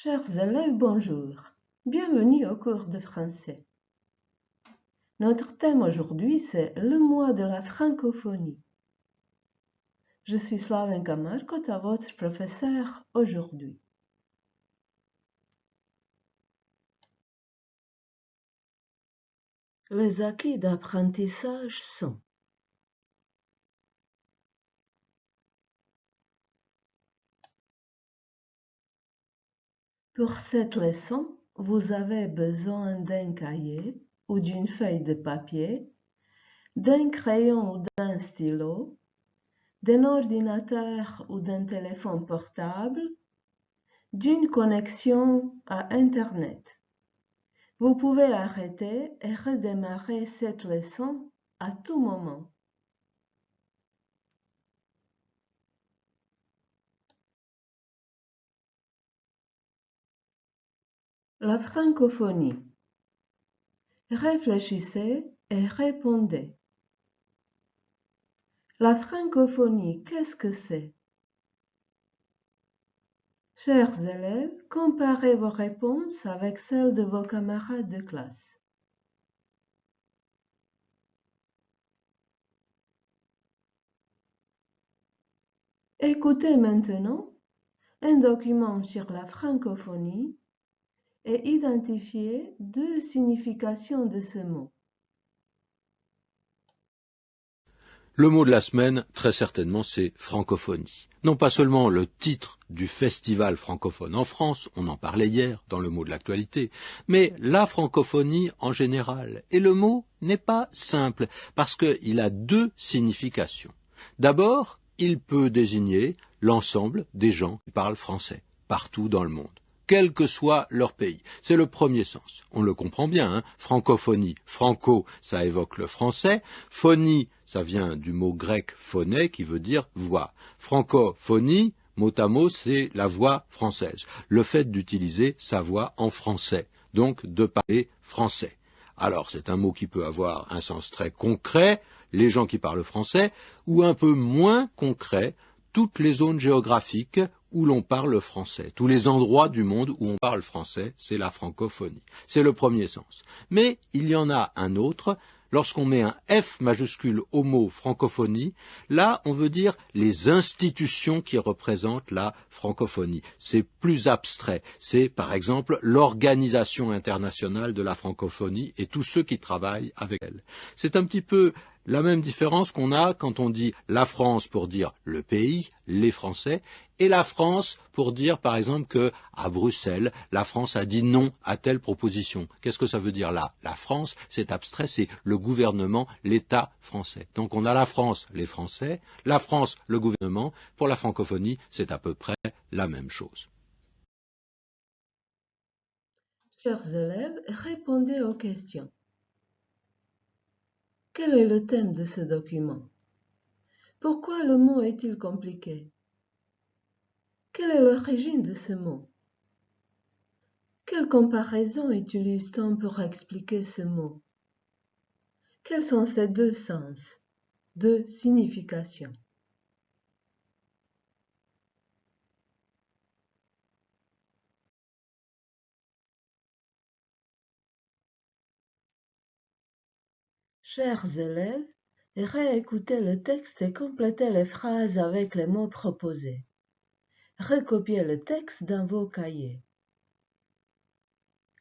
Chers élèves, bonjour. Bienvenue au cours de français. Notre thème aujourd'hui, c'est le mois de la francophonie. Je suis Slavenka Markot, votre professeur aujourd'hui. Les acquis d'apprentissage sont: pour cette leçon, vous avez besoin d'un cahier ou d'une feuille de papier, d'un crayon ou d'un stylo, d'un ordinateur ou d'un téléphone portable, d'une connexion à Internet. Vous pouvez arrêter et redémarrer cette leçon à tout moment. La francophonie. Réfléchissez et répondez. La francophonie, qu'est-ce que c'est? Chers élèves, comparez vos réponses avec celles de vos camarades de classe. Écoutez maintenant un document sur la francophonie et identifiez deux significations de ce mot. Le mot de la semaine, très certainement, c'est francophonie. Non pas seulement le titre du festival francophone en France, on en parlait hier dans le mot de l'actualité, mais la francophonie en général. Et le mot n'est pas simple, parce qu'il a deux significations. D'abord, il peut désigner l'ensemble des gens qui parlent français, partout dans le monde, quel que soit leur pays. C'est le premier sens. On le comprend bien, hein. Francophonie, franco, ça évoque le français. Phonie, ça vient du mot grec phoné, qui veut dire voix. Francophonie, mot à mot, c'est la voix française. Le fait d'utiliser sa voix en français, donc de parler français. Alors, c'est un mot qui peut avoir un sens très concret, les gens qui parlent français, ou un peu moins concret, toutes les zones géographiques où l'on parle français. Tous les endroits du monde où on parle français, c'est la francophonie. C'est le premier sens. Mais il y en a un autre. Lorsqu'on met un F majuscule au mot francophonie, là, on veut dire les institutions qui représentent la francophonie. C'est plus abstrait. C'est, par exemple, l'Organisation internationale de la francophonie et tous ceux qui travaillent avec elle. C'est un petit peu la même différence qu'on a quand on dit la France pour dire le pays, les Français, et la France pour dire, par exemple, que à Bruxelles, la France a dit non à telle proposition. Qu'est-ce que ça veut dire là? La France, c'est abstrait, c'est le gouvernement, l'État français. Donc on a la France, les Français, la France, le gouvernement. Pour la francophonie, c'est à peu près la même chose. Chers élèves, répondez aux questions. Quel est le thème de ce document? Pourquoi le mot est-il compliqué? Quelle est l'origine de ce mot? Quelle comparaison utilise-t-on pour expliquer ce mot? Quels sont ces deux sens, deux significations? Chers élèves, réécoutez le texte et complétez les phrases avec les mots proposés. Recopiez le texte dans vos cahiers.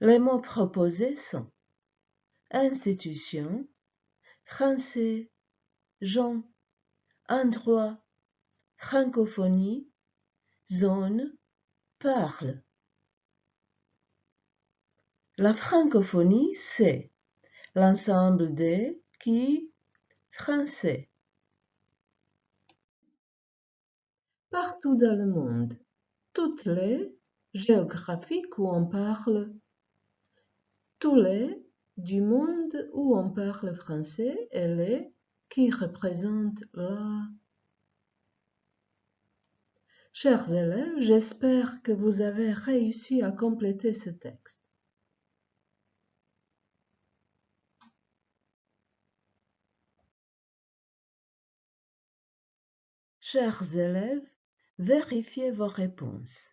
Les mots proposés sont institution, français, gens, endroit, francophonie, zone, parle. La francophonie, c'est l'ensemble des qui français. Partout dans le monde, toutes les géographiques où on parle, tous les du monde où on parle français et les qui représentent la. Chers élèves, j'espère que vous avez réussi à compléter ce texte. Chers élèves, vérifiez vos réponses.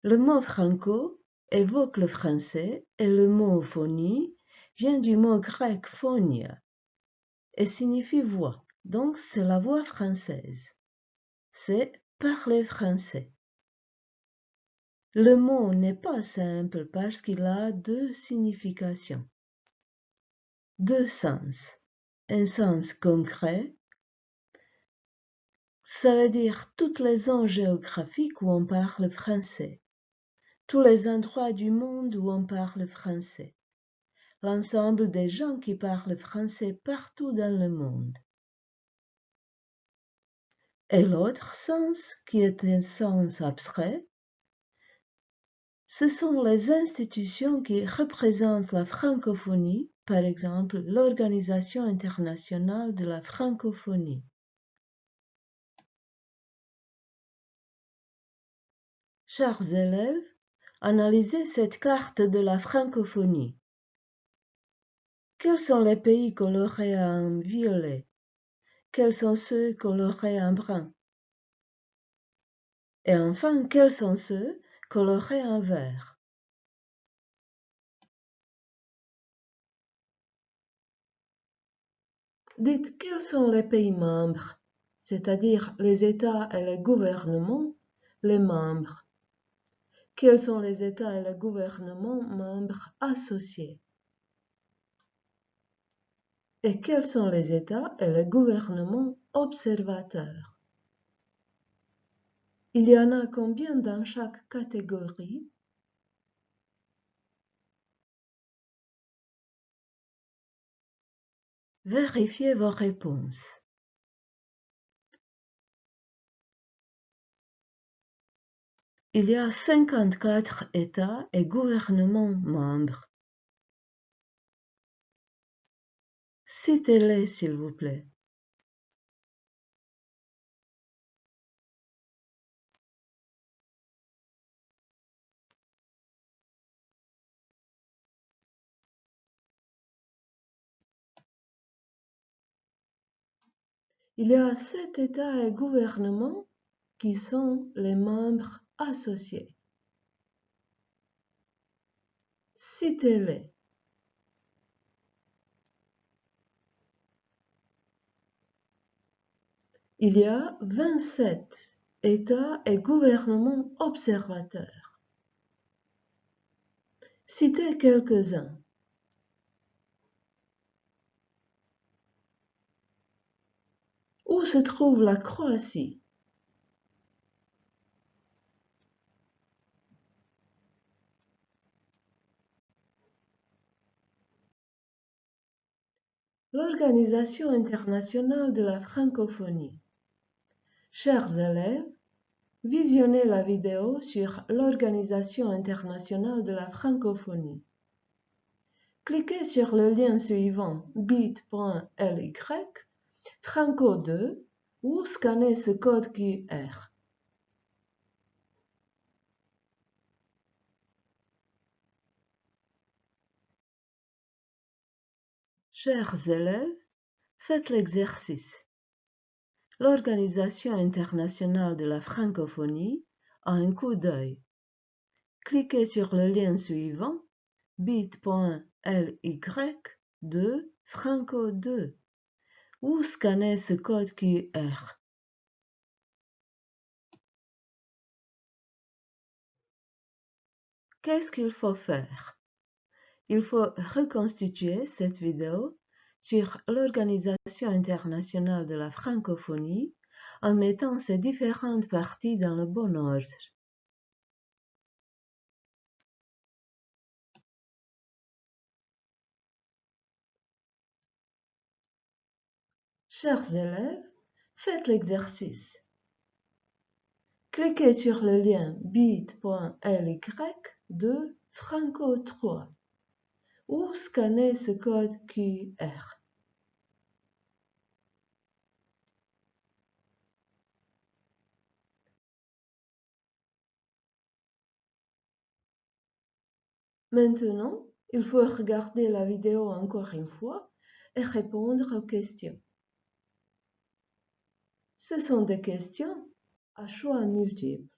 Le mot franco évoque le français et le mot phonie vient du mot grec phonia et signifie voix. Donc c'est la voix française. C'est parler français. Le mot n'est pas simple parce qu'il a deux significations, deux sens. Un sens concret, ça veut dire toutes les zones géographiques où on parle français, tous les endroits du monde où on parle français, l'ensemble des gens qui parlent français partout dans le monde. Et l'autre sens, qui est un sens abstrait, ce sont les institutions qui représentent la francophonie, par exemple l'Organisation internationale de la francophonie. Chers élèves, analysez cette carte de la francophonie. Quels sont les pays colorés en violet? Quels sont ceux colorés en brun? Et enfin, quels sont ceux colorés en vert? Dites quels sont les pays membres, c'est-à-dire les États et les gouvernements, les membres. Quels sont les États et les gouvernements membres associés? Et quels sont les États et les gouvernements observateurs? Il y en a combien dans chaque catégorie? Vérifiez vos réponses. Il y a 54 États et gouvernements membres. Citez-les, s'il vous plaît. Il y a 7 États et gouvernements qui sont les membres associés. Citez-les. Il y a 27 États et gouvernements observateurs. Citez quelques-uns. Où se trouve la Croatie? L'Organisation internationale de la francophonie. Chers élèves, visionnez la vidéo sur l'Organisation internationale de la francophonie. Cliquez sur le lien suivant bit.ly franco2 ou scannez ce code QR. Chers élèves, faites l'exercice. L'Organisation internationale de la francophonie a un coup d'œil. Cliquez sur le lien suivant bit.ly franco2 ou scannez ce code QR. Qu'est-ce qu'il faut faire? Il faut reconstituer cette vidéo sur l'Organisation internationale de la francophonie en mettant ces différentes parties dans le bon ordre. Chers élèves, faites l'exercice. Cliquez sur le lien bit.ly franco3 ou scannez ce code QR. Maintenant, il faut regarder la vidéo encore une fois et répondre aux questions. Ce sont des questions à choix multiples.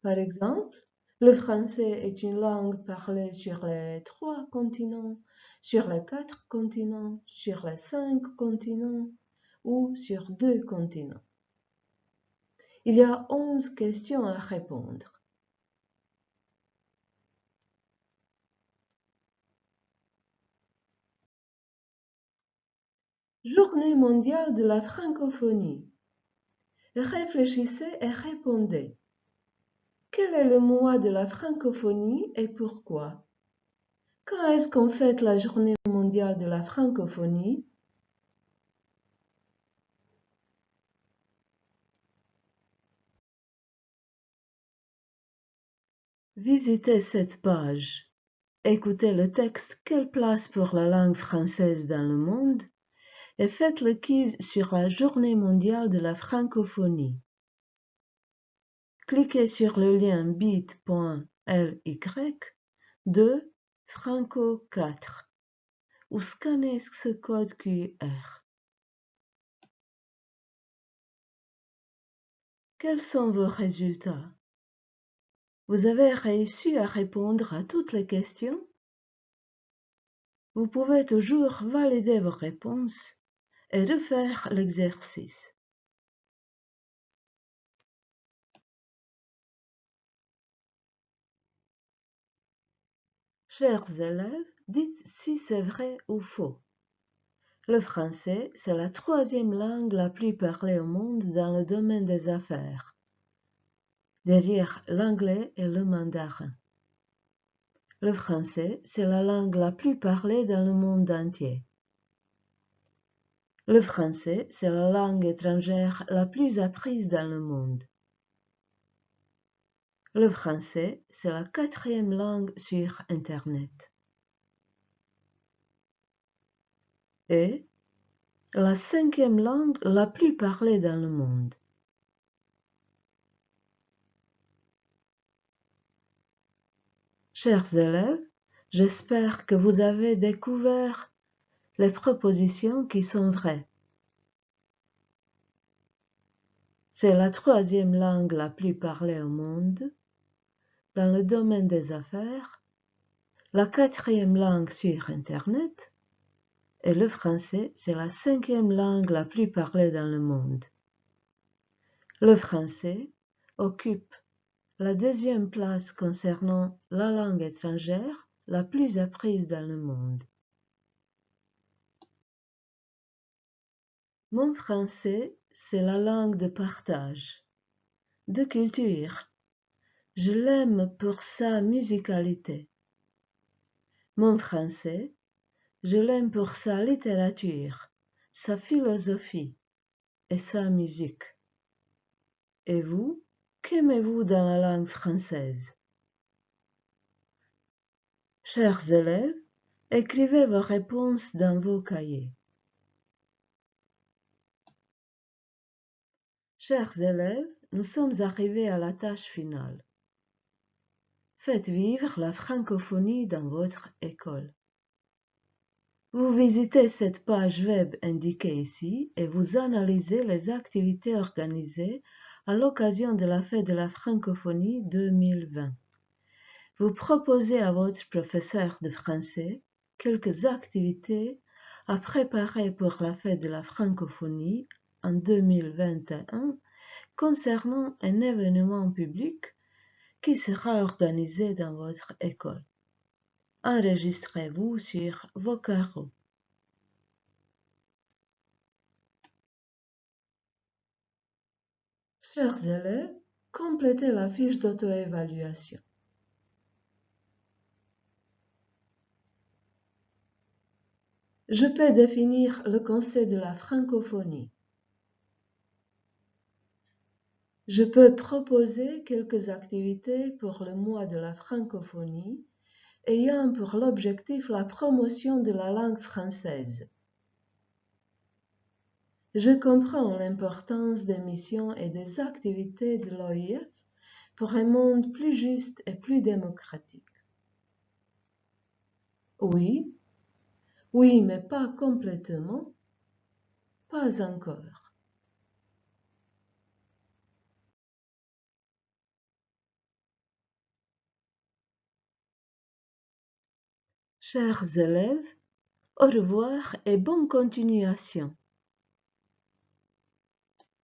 Par exemple, Le français est une langue parlée sur les 3 continents, sur les 4 continents, sur les 5 continents ou sur 2 continents. Il y a 11 questions à répondre. Journée mondiale de la francophonie. Réfléchissez et répondez. Quel est le mois de la francophonie et pourquoi? Quand est-ce qu'on fête la journée mondiale de la francophonie? Visitez cette page. Écoutez le texte Quelle place pour la langue française dans le monde? Et faites le quiz sur la journée mondiale de la francophonie. Cliquez sur le lien bit.ly de Franco 4 ou scannez ce code QR. Quels sont vos résultats? Vous avez réussi à répondre à toutes les questions? Vous pouvez toujours valider vos réponses et refaire l'exercice. Chers élèves, dites si c'est vrai ou faux. Le français, c'est la 3e langue la plus parlée au monde dans le domaine des affaires, derrière l'anglais et le mandarin. Le français, c'est la langue la plus parlée dans le monde entier. Le français, c'est la langue étrangère la plus apprise dans le monde. Le français, c'est la 4e langue sur Internet. Et la 5e langue la plus parlée dans le monde. Chers élèves, j'espère que vous avez découvert les propositions qui sont vraies. C'est la 3e langue la plus parlée au monde dans le domaine des affaires, la 4e langue sur Internet et le français, c'est la 5e langue la plus parlée dans le monde. Le français occupe la 2e place concernant la langue étrangère la plus apprise dans le monde. Mon français, c'est la langue de partage, de culture. Je l'aime pour sa musicalité. Mon français, je l'aime pour sa littérature, sa philosophie et sa musique. Et vous, qu'aimez-vous dans la langue française? Chers élèves, écrivez vos réponses dans vos cahiers. Chers élèves, nous sommes arrivés à la tâche finale. Faites vivre la francophonie dans votre école. Vous visitez cette page web indiquée ici et vous analysez les activités organisées à l'occasion de la fête de la francophonie 2020. Vous proposez à votre professeur de français quelques activités à préparer pour la fête de la francophonie en 2021 concernant un événement public qui sera organisé dans votre école. Enregistrez-vous sur vos carreaux. Chers élèves, complétez la fiche d'auto-évaluation. Je peux définir le concept de la francophonie. Je peux proposer quelques activités pour le mois de la francophonie ayant pour l'objectif la promotion de la langue française. Je comprends l'importance des missions et des activités de l'OIF pour un monde plus juste et plus démocratique. Oui, oui, mais pas complètement, pas encore. Chers élèves, au revoir et bonne continuation.